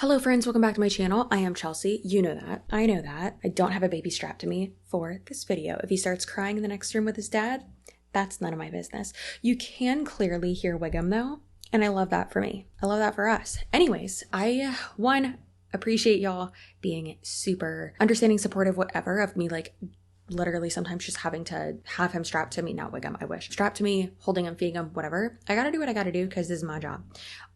Hello friends, welcome back to my channel. I am Chelsea. You know that. I know that. I don't have a baby strapped to me for this video. If he starts crying in the next room with his dad, that's none of my business. You can clearly hear Wiggum though, and I love that for me. I love that for us. Anyways, I appreciate y'all being super understanding, supportive, whatever of me, like literally sometimes just having to have him strapped to me, not Wiggum, I wish. Strapped to me, holding him, feeding him, whatever. I gotta do what I gotta do because this is my job.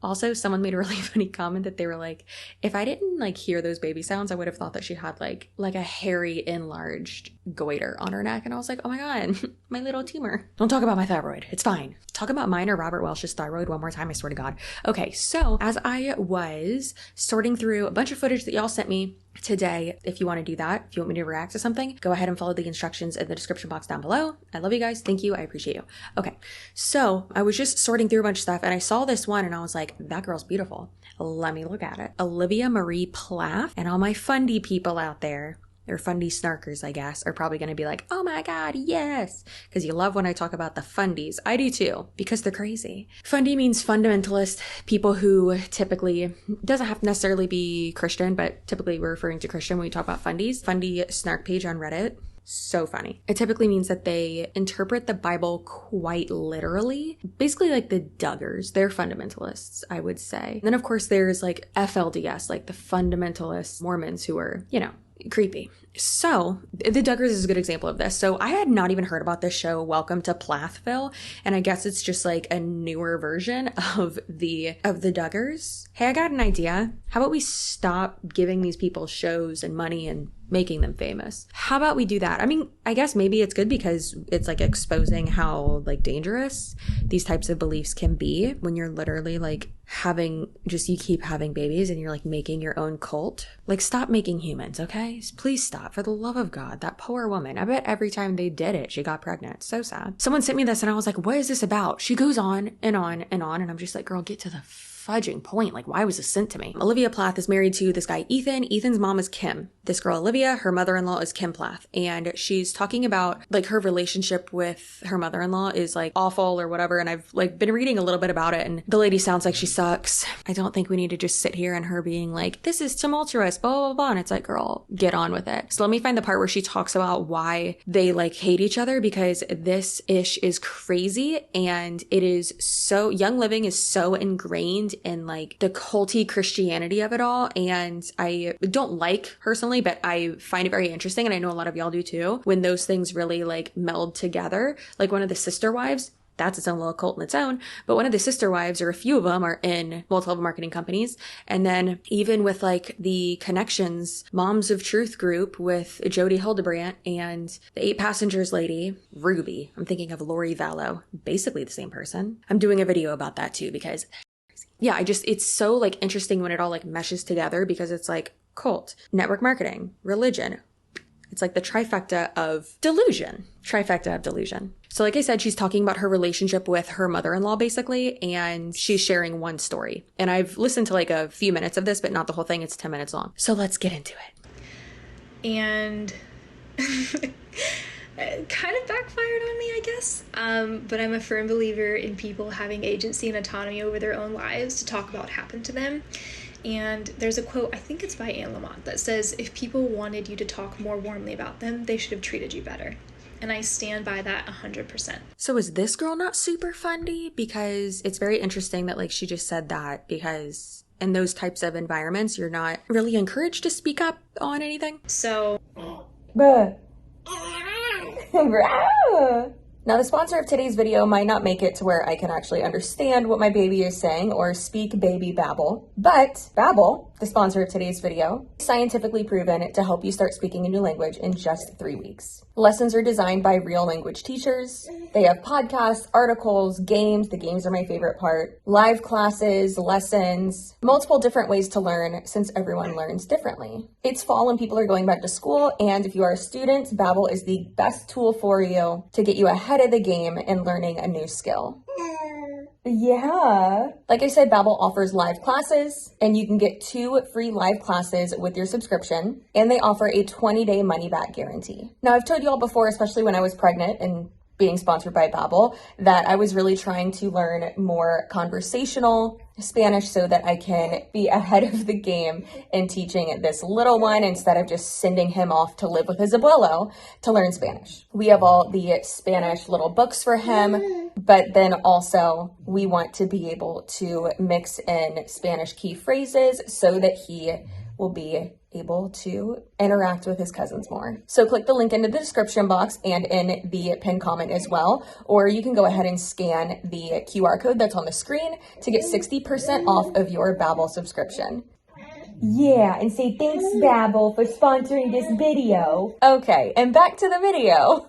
Also, someone made a really funny comment that they were like, if I didn't like hear those baby sounds, I would have thought that she had like a hairy enlarged goiter on her neck. And I was like, oh my God, my little tumor. Don't talk about my thyroid. It's fine. Talk about mine or Robert Welsh's thyroid one more time, I swear to God. Okay, so as I was sorting through a bunch of footage that y'all sent me today, if you want to do that, if you want me to react to something, go ahead and follow the instructions in the description box down below. I love you guys. Thank you. I appreciate you. Okay, so I was just sorting through a bunch of stuff and I saw this one and I was like, that girl's beautiful. Let me look at it. Olivia Marie Plath. And all my fundie people out there, or fundie snarkers, I guess, are probably going to be like, oh my God, yes. Because you love when I talk about the fundies. I do too, because they're crazy. Fundie means fundamentalist, people who typically, doesn't have to necessarily be Christian, but typically we're referring to Christian when we talk about fundies. Fundie snark page on Reddit. So funny. It typically means that they interpret the Bible quite literally. Basically like the Duggars. They're fundamentalists, I would say. And then of course there's like FLDS, like the fundamentalist Mormons who are, you know, creepy. So the Duggars is a good example of this. So I had not even heard about this show, Welcome to Plathville, and I guess it's just like a newer version of the Duggars. Hey, I got an idea. How about we stop giving these people shows and money and making them famous? How about we do that? I mean, I guess maybe it's good because it's like exposing how like dangerous these types of beliefs can be when you're literally like you keep having babies and you're like making your own cult. Like stop making humans, okay? Please stop, for the love of God. That poor woman. I bet every time they did it, she got pregnant. So sad. Someone sent me this and I was like, what is this about? She goes on and on and on. And I'm just like, girl, get to the fudging point. Like, why was this sent to me? Olivia Plath is married to this guy, Ethan. Ethan's mom is Kim. This girl, Olivia, her mother-in-law is Kim Plath. And she's talking about like her relationship with her mother-in-law is like awful or whatever. And I've like been reading a little bit about it. And the lady sounds like she sucks. I don't think we need to just sit here and her being like, this is tumultuous, blah, blah, blah. And it's like, girl, get on with it. So let me find the part where she talks about why they like hate each other, because this ish is crazy. And it is so, Young Living is so ingrained in like the culty Christianity of it all. And I don't like personally, but I find it very interesting. And I know a lot of y'all do too, when those things really like meld together. Like one of the sister wives, that's its own little cult in its own. But one of the sister wives, or a few of them, are in multi-level marketing companies. And then even with like the Connections Moms of Truth group with Jody Hildebrandt and the 8 Passengers lady, Ruby. I'm thinking of Lori Vallow, basically the same person. I'm doing a video about that too, because yeah, it's so like interesting when it all like meshes together, because it's like cult, network marketing, religion. It's like the trifecta of delusion. So like I said, she's talking about her relationship with her mother-in-law basically, and she's sharing one story. And I've listened to like a few minutes of this, but not the whole thing. It's 10 minutes long. So let's get into it. And it kind of backfired on me, I guess. But I'm a firm believer in people having agency and autonomy over their own lives to talk about what happened to them. And there's a quote, I think it's by Anne Lamott, that says, if people wanted you to talk more warmly about them, they should have treated you better. And I stand by that 100%. So is this girl not super fundy? Because it's very interesting that like she just said that, because in those types of environments, you're not really encouraged to speak up on anything. So... Bruh. Now, the sponsor of today's video might not make it to where I can actually understand what my baby is saying or speak baby babble, but Babbel, the sponsor of today's video, is scientifically proven to help you start speaking a new language in just 3 weeks. Lessons are designed by real language teachers. They have podcasts, articles, games. The games are my favorite part. Live classes, lessons, multiple different ways to learn, since everyone learns differently. It's fall and people are going back to school, and if you are a student, Babbel is the best tool for you to get you ahead of the game in learning a new skill. Yeah. Like I said, Babbel offers live classes, and you can get 2 free live classes with your subscription, and they offer a 20-day money-back guarantee. Now, I've told you all before, especially when I was pregnant and being sponsored by Babbel that I was really trying to learn more conversational Spanish so that I can be ahead of the game in teaching this little one instead of just sending him off to live with his abuelo to learn Spanish. We have all the Spanish little books for him, but then also we want to be able to mix in Spanish key phrases so that he will be able to interact with his cousins more. So click the link in the description box and in the pinned comment as well, or you can go ahead and scan the QR code that's on the screen to get 60% off of your Babbel subscription. Yeah, and say thanks, Babbel, for sponsoring this video. Okay, and back to the video.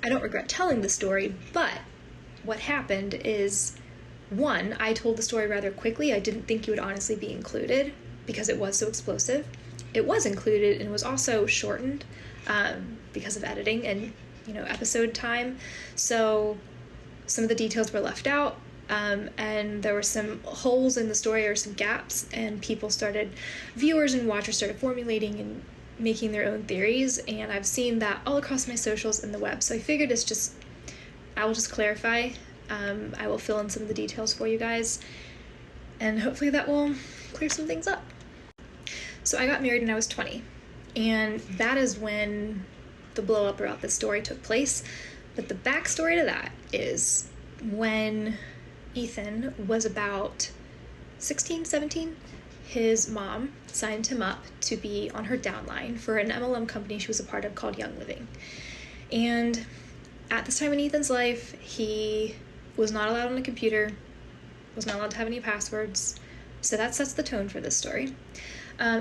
I don't regret telling the story, but what happened is, one, I told the story rather quickly. I didn't think it would honestly be included because it was so explosive. It was included and was also shortened because of editing and, episode time. So some of the details were left out, and there were some holes in the story or some gaps, and viewers and watchers started formulating and making their own theories, and I've seen that all across my socials and the web. So I figured I will just clarify. I will fill in some of the details for you guys, and hopefully that will clear some things up. So I got married when I was 20, and that is when the blow up about this story took place. But the backstory to that is when Ethan was about 16, 17, his mom signed him up to be on her downline for an MLM company she was a part of called Young Living. And at this time in Ethan's life, he was not allowed on a computer, was not allowed to have any passwords. So that sets the tone for this story.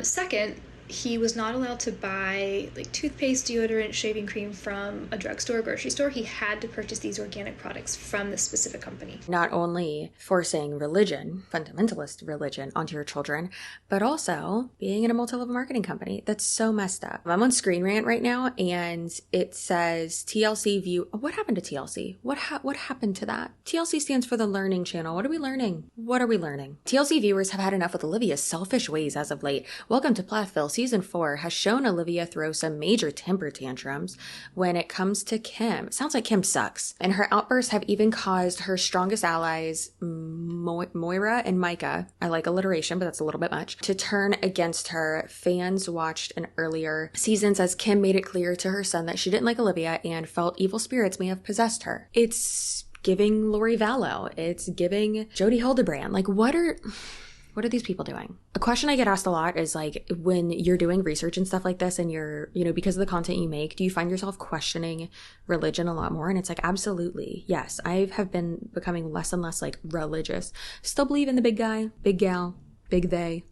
Second, he was not allowed to buy toothpaste, deodorant, shaving cream from a drugstore or grocery store. He had to purchase these organic products from this specific company. Not only forcing religion, fundamentalist religion, onto your children, but also being in a multi-level marketing company. That's so messed up. I'm on Screen Rant right now, and it says TLC view. What happened to TLC? What happened to that? TLC stands for the Learning Channel. What are we learning? TLC viewers have had enough with Olivia's selfish ways as of late. Welcome to Plathville. Season 4 has shown Olivia throw some major temper tantrums when it comes to Kim. It sounds like Kim sucks. And her outbursts have even caused her strongest allies, Moira and Micah, I like alliteration, but that's a little bit much, to turn against her. Fans watched in earlier seasons as Kim made it clear to her son that she didn't like Olivia and felt evil spirits may have possessed her. It's giving Lori Vallow. It's giving Jodie Hildebrand. What are these people doing? A question I get asked a lot is when you're doing research and stuff like this and you're, because of the content you make, do you find yourself questioning religion a lot more? And it's absolutely. Yes, I have been becoming less and less religious. Still believe in the big guy, big gal, big they,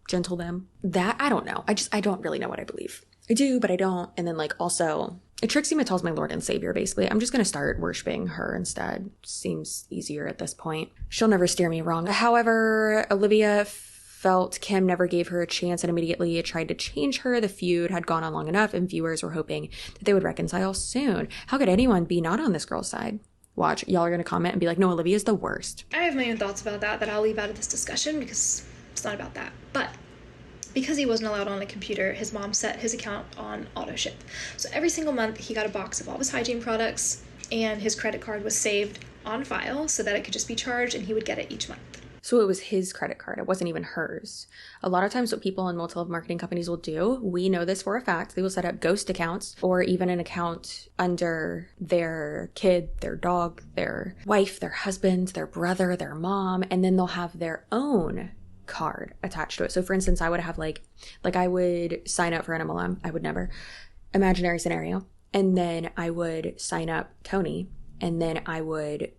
gentle them. That, I don't know. I don't really know what I believe. I do, but I don't. And then also, Trixie Mattel's my Lord and Savior, basically. I'm just going to start worshiping her instead. Seems easier at this point. She'll never steer me wrong. However, Olivia felt Kim never gave her a chance and immediately tried to change her. The feud had gone on long enough and viewers were hoping that they would reconcile soon. How could anyone be not on this girl's side? Watch, y'all are going to comment and be like, no, Olivia's the worst. I have my own thoughts about that I'll leave out of this discussion because it's not about that. But because he wasn't allowed on a computer, his mom set his account on auto ship. So every single month he got a box of all his hygiene products, and his credit card was saved on file so that it could just be charged and he would get it each month. So it was his credit card. It wasn't even hers. A lot of times what people in multi-level marketing companies will do, we know this for a fact, they will set up ghost accounts or even an account under their kid, their dog, their wife, their husband, their brother, their mom, and then they'll have their own card attached to it. So for instance, I would have I would sign up for an MLM. I would never. Imaginary scenario. And then I would sign up Tony, and then I would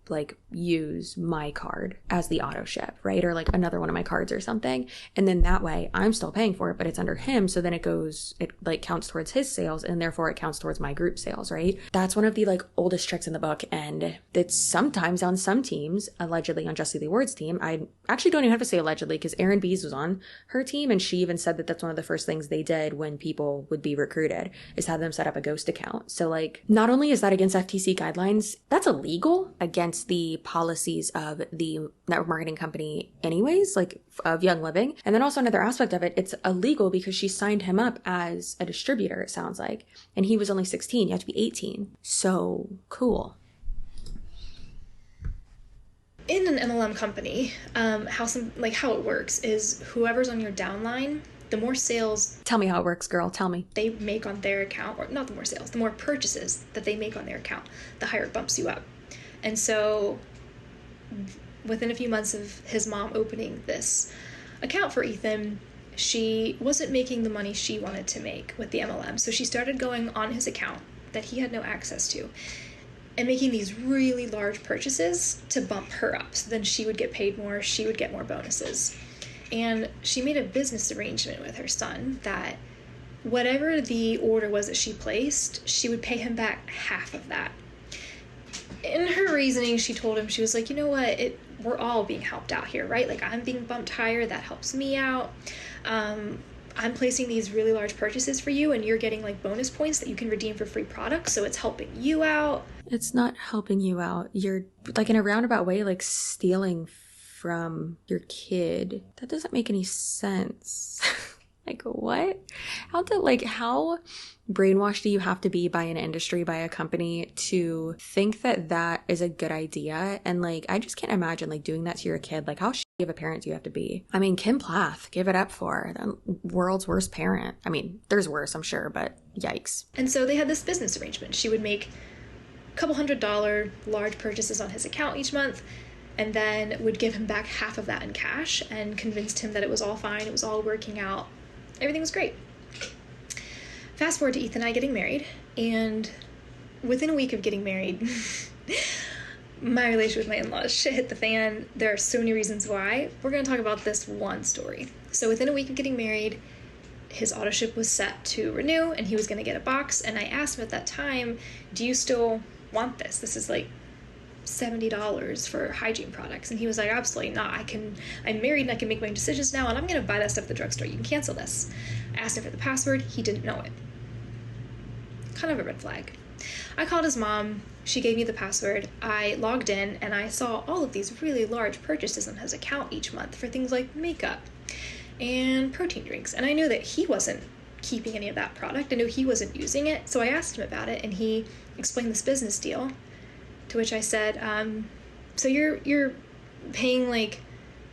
use my card as the auto ship, right? Or another one of my cards or something. And then that way I'm still paying for it, but it's under him. So then it counts towards his sales, and therefore it counts towards my group sales, right? That's one of the oldest tricks in the book. And it's sometimes on some teams, allegedly on Just Say the Words team. I actually don't even have to say allegedly because Erin Bees was on her team. And she even said that that's one of the first things they did when people would be recruited is have them set up a ghost account. So not only is that against FTC guidelines, that's illegal against the policies of the network marketing company anyways, of Young Living. And then also another aspect of it, it's illegal because she signed him up as a distributor, it sounds like. And he was only 16. You have to be 18. So cool. in an MLM company, how it works is whoever's on your downline, the more sales. Tell me how it works, girl. Tell me. They make on their account, or not the more sales, the more purchases that they make on their account, the higher it bumps you up. And so within a few months of his mom opening this account for Ethan, she wasn't making the money she wanted to make with the MLM. So she started going on his account that he had no access to and making these really large purchases to bump her up. So then she would get paid more, she would get more bonuses. And she made a business arrangement with her son that whatever the order was that she placed, she would pay him back half of that. In her reasoning, she told him, she was like, you know what, we're all being helped out here, right? Like, I'm being bumped higher, that helps me out. I'm placing these really large purchases for you, and you're getting like bonus points that you can redeem for free products, so it's helping you out. It's not helping you out. You're, like, in a roundabout way, like, stealing from your kid. That doesn't make any sense. Like, what? How brainwashed do you have to be by an industry, by a company, to think that that is a good idea? And, like, I just can't imagine, like, doing that to your kid. Like, how shitty of a parent do you have to be? I mean, Kim Plath, give it up for the world's worst parent. I mean, there's worse, I'm sure, but yikes. And so they had this business arrangement. She would make a couple $100 large purchases on his account each month, and then would give him back half of that in cash, and convinced him that it was all fine, it was all working out, everything was great. Fast forward to Ethan and I getting married, and within a week of getting married, my relationship with my in-laws, shit hit the fan. There are so many reasons why. We're going to talk about this one story. So within a week of getting married, his auto ship was set to renew, and he was going to get a box, and I asked him at that time, do you still want this? This is like $70 for hygiene products. And he was like, absolutely not. I'm married and I can make my own decisions now, and I'm going to buy that stuff at the drugstore. You can cancel this. I asked him for the password. He didn't know it. Kind of a red flag. I called his mom. She gave me the password. I logged in and I saw all of these really large purchases on his account each month for things like makeup and protein drinks. And I knew that he wasn't keeping any of that product. I knew he wasn't using it. So I asked him about it, and he explained this business deal. To which I said, so you're paying like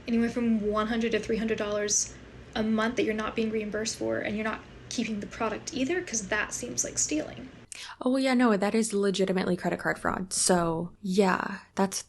anywhere from $100 to $300 a month that you're not being reimbursed for, and you're not keeping the product either, because that seems like stealing. Oh, yeah, no, that is legitimately credit card fraud. So, yeah, that's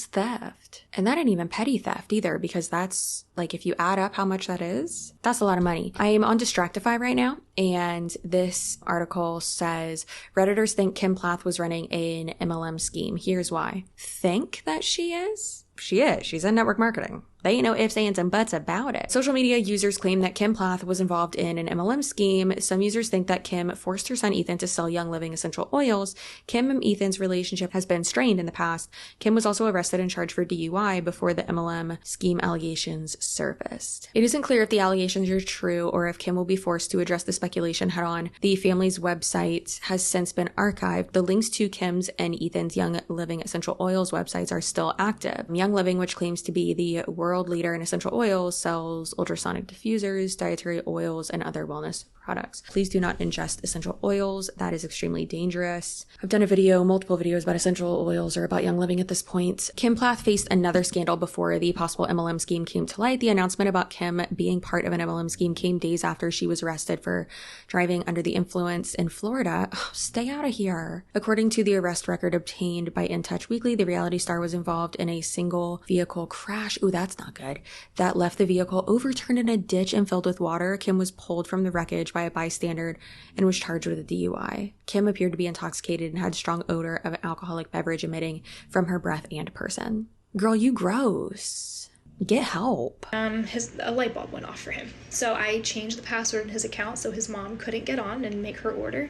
theft. And that ain't even petty theft either, because that's, like, if you add up how much that is, that's a lot of money. I am on Distractify right now, and this article says, Redditors think Kim Plath was running an MLM scheme. Here's why. Think that she is? She is. She's in network marketing. They ain't no ifs, ands, and buts about it. Social media users claim that Kim Plath was involved in an MLM scheme. Some users think that Kim forced her son Ethan to sell Young Living essential oils. Kim and Ethan's relationship has been strained in the past. Kim was also arrested and charged for DUI before the MLM scheme allegations surfaced. It isn't clear if the allegations are true or if Kim will be forced to address the speculation head on. The family's website has since been archived. The links to Kim's and Ethan's Young Living essential oils websites are still active. Young Living, which claims to be the world leader in essential oils, sells ultrasonic diffusers, dietary oils, and other wellness products. Please do not ingest essential oils. That is extremely dangerous. I've done multiple videos about essential oils or about Young Living at this point. Kim Plath faced another scandal before the possible MLM scheme came to light. The announcement about Kim being part of an MLM scheme came days after she was arrested for driving under the influence in Florida. Oh, stay out of here. According to the arrest record obtained by In Touch Weekly, the reality star was involved in a single vehicle crash. Ooh, that's not good. That left the vehicle overturned in a ditch and filled with water. Kim was pulled from the wreckage by a bystander and was charged with a DUI. Kim appeared to be intoxicated and had strong odor of an alcoholic beverage emitting from her breath and person. Girl, you gross. Get help. A light bulb went off for him. So I changed the password in his account so his mom couldn't get on and make her order.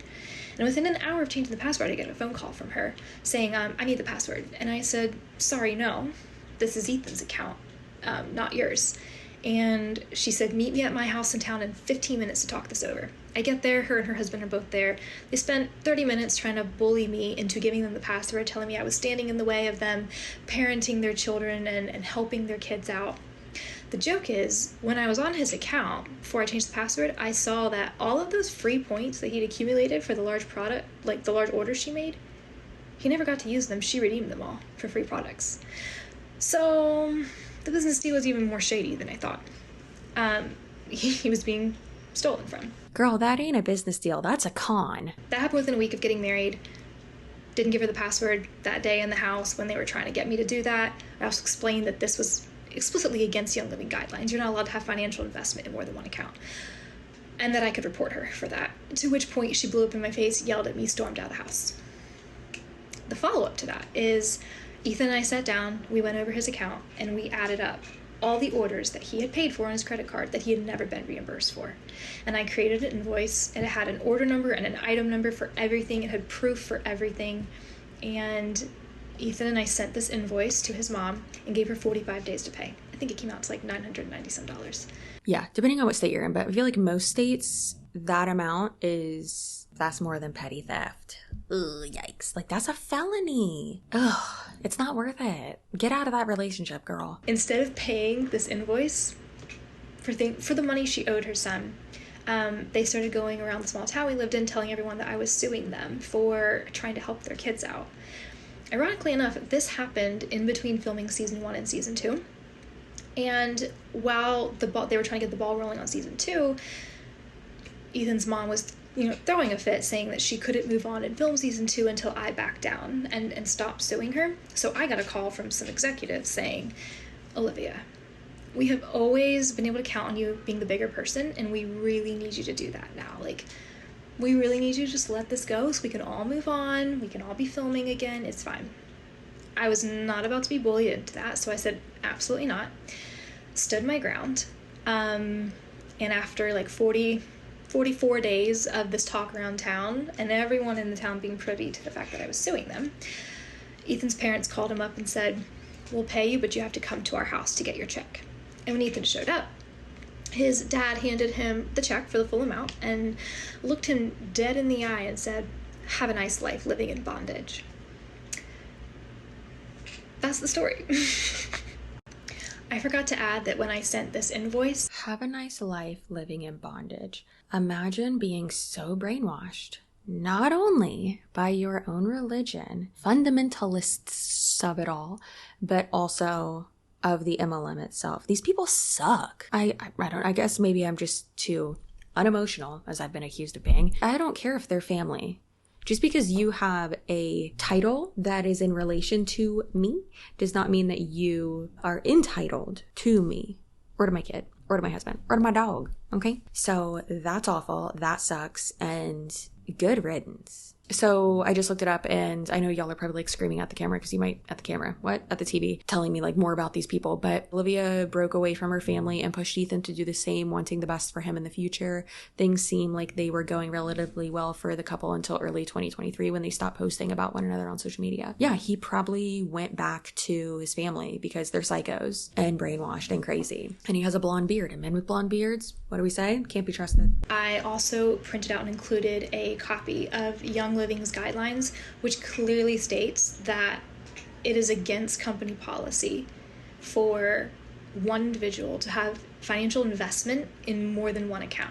And within an hour of changing the password, I get a phone call from her saying, I need the password. And I said, sorry, no, this is Ethan's account, not yours. And she said, meet me at my house in town in 15 minutes to talk this over. I get there, her and her husband are both there. They spent 30 minutes trying to bully me into giving them the password, telling me I was standing in the way of them parenting their children and helping their kids out. The joke is, when I was on his account, before I changed the password, I saw that all of those free points that he'd accumulated for the large product, like the large orders she made, he never got to use them. She redeemed them all for free products. So the business deal was even more shady than I thought. He was being stolen from. Girl, that ain't a business deal. That's a con. That happened within a week of getting married. Didn't give her the password that day in the house when they were trying to get me to do that. I also explained that this was explicitly against Young Living guidelines. You're not allowed to have financial investment in more than one account. And that I could report her for that. To which point she blew up in my face, yelled at me, stormed out of the house. The follow-up to that is Ethan and I sat down, we went over his account, and we added up all the orders that he had paid for on his credit card that he had never been reimbursed for. And I created an invoice, and it had an order number and an item number for everything. It had proof for everything. And Ethan and I sent this invoice to his mom and gave her 45 days to pay. I think it came out to like $990 some. Yeah, depending on what state you're in, but I feel like most states, that amount that's more than petty theft. Ugh, yikes. Like, that's a felony. Ugh, it's not worth it. Get out of that relationship, girl. Instead of paying this invoice for the money she owed her son, they started going around the small town we lived in telling everyone that I was suing them for trying to help their kids out. Ironically enough, this happened in between filming season 1 and season 2. And while they were trying to get the ball rolling on season 2, Ethan's mom was, throwing a fit, saying that she couldn't move on and film season 2 until I backed down and stopped suing her. So I got a call from some executives saying, Olivia, we have always been able to count on you being the bigger person, and we really need you to do that now. Like, we really need you to just let this go so we can all move on. We can all be filming again. It's fine. I was not about to be bullied into that, so I said, absolutely not. Stood my ground. And after like 44 days of this talk around town and everyone in the town being privy to the fact that I was suing them, Ethan's parents called him up and said, we'll pay you, but you have to come to our house to get your check. And when Ethan showed up, his dad handed him the check for the full amount and looked him dead in the eye and said, have a nice life living in bondage. That's the story. I forgot to add that when I sent this invoice, have a nice life living in bondage. Imagine being so brainwashed, not only by your own religion, fundamentalists of it all, but also of the MLM itself. These people suck. I guess maybe I'm just too unemotional, as I've been accused of being. I don't care if they're family. Just because you have a title that is in relation to me does not mean that you are entitled to me or to my kid or to my husband or to my dog. Okay? So that's awful. That sucks. And good riddance. So I just looked it up, and I know y'all are probably like screaming at the camera because you might at the camera, what? At the TV, telling me like more about these people. But Olivia broke away from her family and pushed Ethan to do the same, wanting the best for him in the future. Things seem like they were going relatively well for the couple until early 2023 when they stopped posting about one another on social media. Yeah, he probably went back to his family because they're psychos and brainwashed and crazy. And he has a blonde beard, and men with blonde beards, what do we say? Can't be trusted. I also printed out and included a copy of Young Living's guidelines, which clearly states that it is against company policy for one individual to have financial investment in more than one account.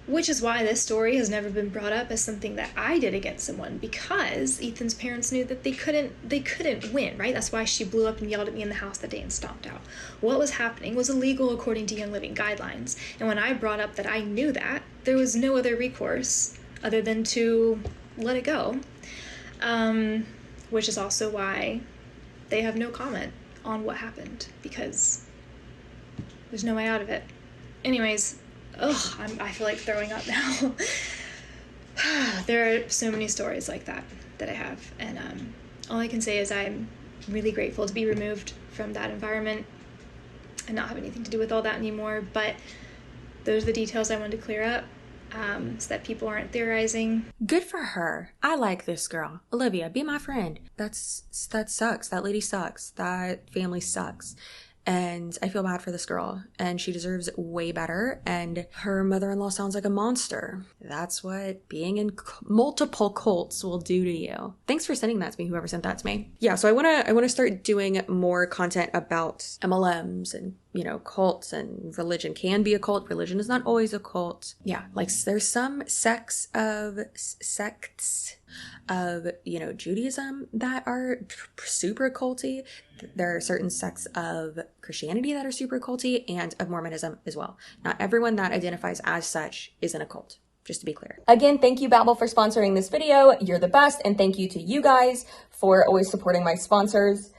Which is why this story has never been brought up as something that I did against someone, because Ethan's parents knew that they couldn't win, right? That's why she blew up and yelled at me in the house that day and stomped out. What was happening was illegal according to Young Living guidelines. And when I brought up that I knew that, there was no other recourse other than to let it go. Which is also why they have no comment on what happened, because there's no way out of it. Anyways, I feel like throwing up now. There are so many stories like that I have, and all I can say is I'm really grateful to be removed from that environment and not have anything to do with all that anymore. But those are the details I wanted to clear up, so that people aren't theorizing. Good for her. I like this girl. Olivia, be my friend. That sucks. That lady sucks. That family sucks. And I feel bad for this girl, and she deserves way better. And her mother-in-law sounds like a monster. That's what being in multiple cults will do to you. Thanks for sending that to me, whoever sent that to me. Yeah, so I want to start doing more content about MLMs and cults and religion can be a cult. Religion is not always a cult. Yeah, like there's some sects of Judaism that are super culty. There are certain sects of Christianity that are super culty, and of Mormonism as well. Not everyone that identifies as such is in a cult. Just to be clear. Again, thank you, Babbel, for sponsoring this video. You're the best. And thank you to you guys for always supporting my sponsors.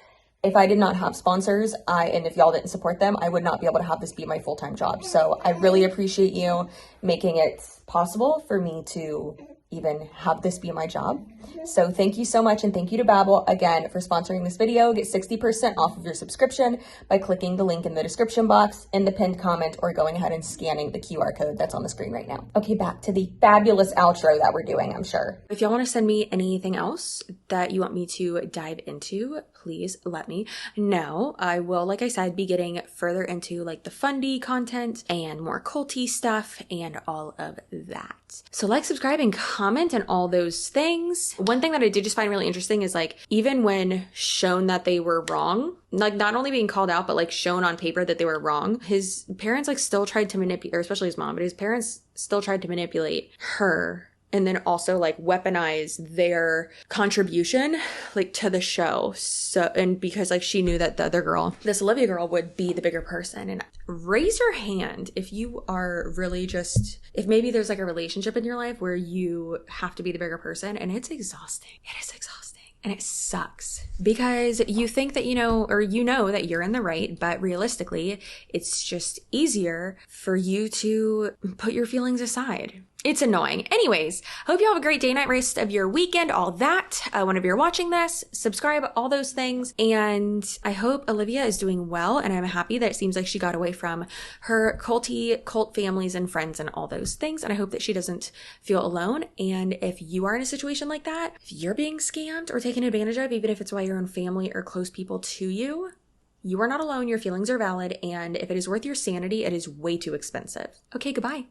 If I did not have sponsors, and if y'all didn't support them, I would not be able to have this be my full-time job. So I really appreciate you making it possible for me to even have this be my job. So thank you so much, and thank you to Babbel again for sponsoring this video. Get 60% off of your subscription by clicking the link in the description box, in the pinned comment, or going ahead and scanning the QR code that's on the screen right now. Okay, back to the fabulous outro that we're doing, I'm sure. If y'all want to send me anything else that you want me to dive into, please let me know. I will, like I said, be getting further into like the fundie content and more culty stuff and all of that. So like, subscribe, and comment and all those things. One thing that I did just find really interesting is like, even when shown that they were wrong, like not only being called out, but like shown on paper that they were wrong, his parents like still tried to manipulate, or especially his mom, but his parents still tried to manipulate her. And then also like weaponize their contribution like to the show. So, and because like she knew that the other girl, this Olivia girl, would be the bigger person. And raise your hand if you are really just, if maybe there's like a relationship in your life where you have to be the bigger person, and it's exhausting. It is exhausting. And it sucks because you think that, or that you're in the right, but realistically, it's just easier for you to put your feelings aside. It's annoying. Anyways, hope you have a great day, night, rest of your weekend, all that. Whenever you're watching this, subscribe, all those things. And I hope Olivia is doing well. And I'm happy that it seems like she got away from her cult families and friends and all those things. And I hope that she doesn't feel alone. And if you are in a situation like that, if you're being scammed or taken advantage of, even if it's by your own family or close people to you, you are not alone. Your feelings are valid. And if it is worth your sanity, it is way too expensive. Okay, goodbye.